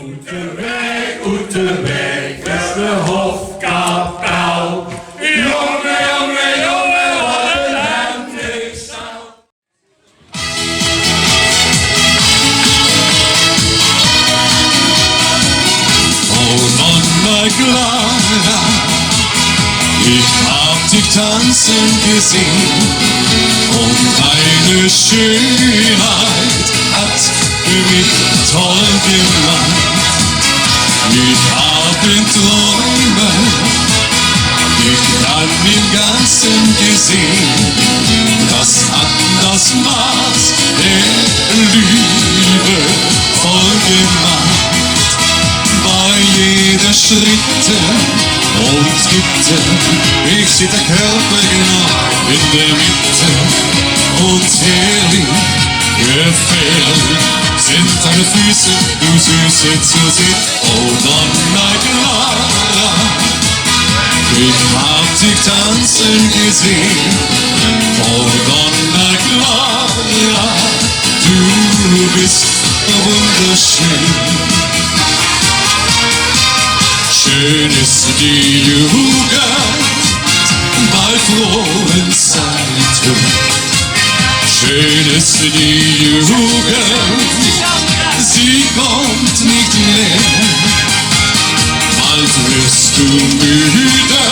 Ute Weg, beste Hofgabau. Junge, Junge, Junge, heute lernt ich Sau. Oh Nonna Clara, ich hab dich tanzen gesehen und deine Schönheit hat mich toll gemacht. Ich hab in Träumen dich dann im Ganzen gesehen. Das hat das Maß der Liebe voll gemacht. Bei jeder Schritte und Tritte, ich steht der Körper genau in der Mitte. Und herrlich, gefährlich sind deine Füße, du Süße zu sehen. Oh Donna Clara, ich hab dich tanzen gesehen. Oh Donna Clara, du bist wunderschön. Schön ist die Jugend bei frohen Zeiten. Schön ist die Jugend, sie kommt nicht mehr. Bald wirst du müde,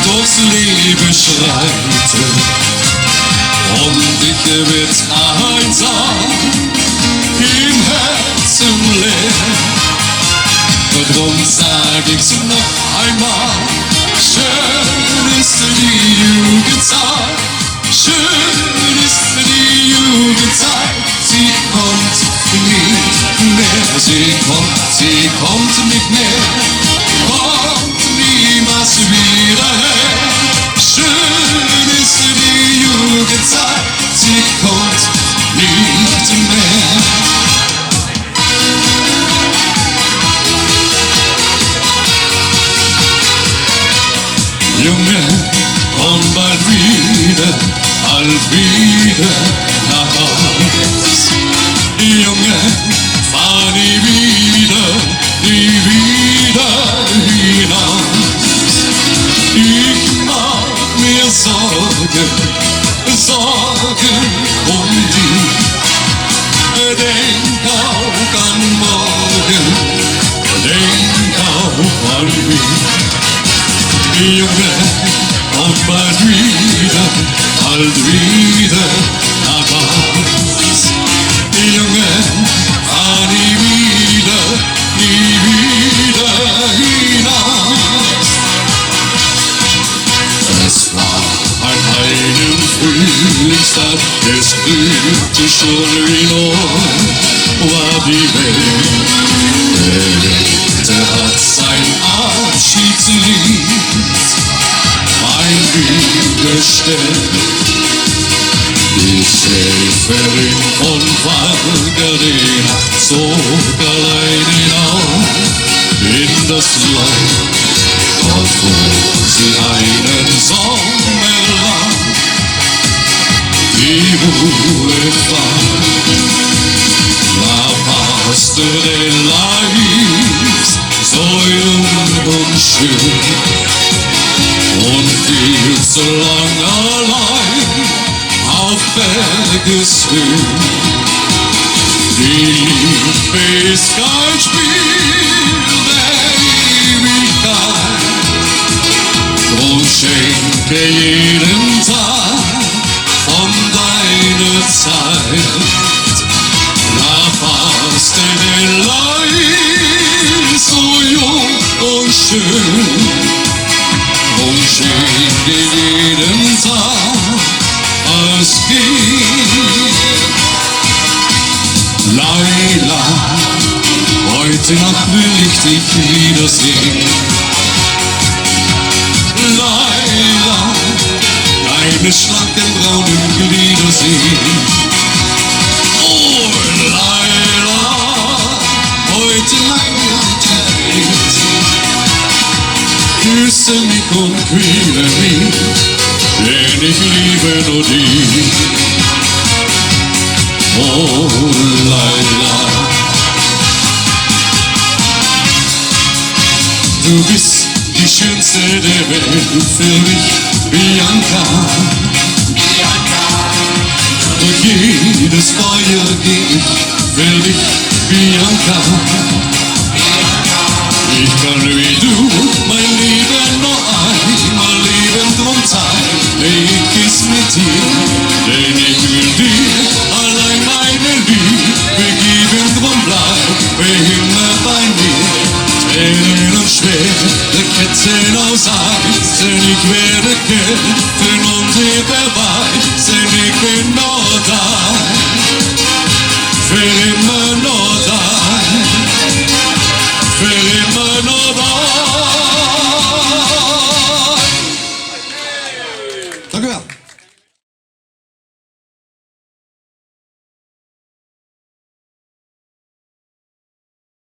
durchs Leben schreiten. Und ich wird einsam, im Herzen leer. Drum sag ich's noch einmal, schön ist die Jugendzeit, schön ist die Jugendzeit, sie kommt nicht mehr, sie kommt nicht mehr, kommt niemals wieder her. Schön ist die Jugendzeit, sie kommt nicht mehr. Junge, komm bald wieder nach Haus. Junge, fahr nie wieder hinaus. Ich mach mir Sorgen um dich. Denk auch an morgen, denk auch an mich. Junge, komm bald wieder nach Haus. Junge, fahr nie wieder hinaus. Es war an einem Frühlingstag, es blühte schon wie neu, war die Welt. Der Richter hat sein Abschiedslied eingestellt. Die Schäferin von Vargadena zog allein hinauf in das Land, dort wo sie einen Sommer lang die Ruhe fand. Da passte der Leis so jung und schön und viel zu lang allein auf Bergeshöhen. Die Liebe ist kein Spiel der Ewigkeit, drum schenke jeden Tag von deiner Zeit. Da passte der Leis so jung und schön und schenke jeden Tag, es geht. Laila, heute Nacht will ich dich wiedersehen. Laila, deine schlanken braunen Glieder sehen. Oh Laila, heute Nacht küsse mich und quäle mich, denn ich liebe nur dich. Oh Laila, Du bist die schönste der Welt für mich, Bianca. Durch jedes Feuer geh ich für dich, Bianca. Ich kann wie du mein Leben nur einmal leben, drum teile ich es mit dir, denn ich will dir allein meine Liebe geben, drum bleib immer bei mir. Tränen und schwere Ketten aus Eis, denn ich werde kämpfen und dir beweisen, ich bin nur dein, für immer nur dein, für immer nur dein.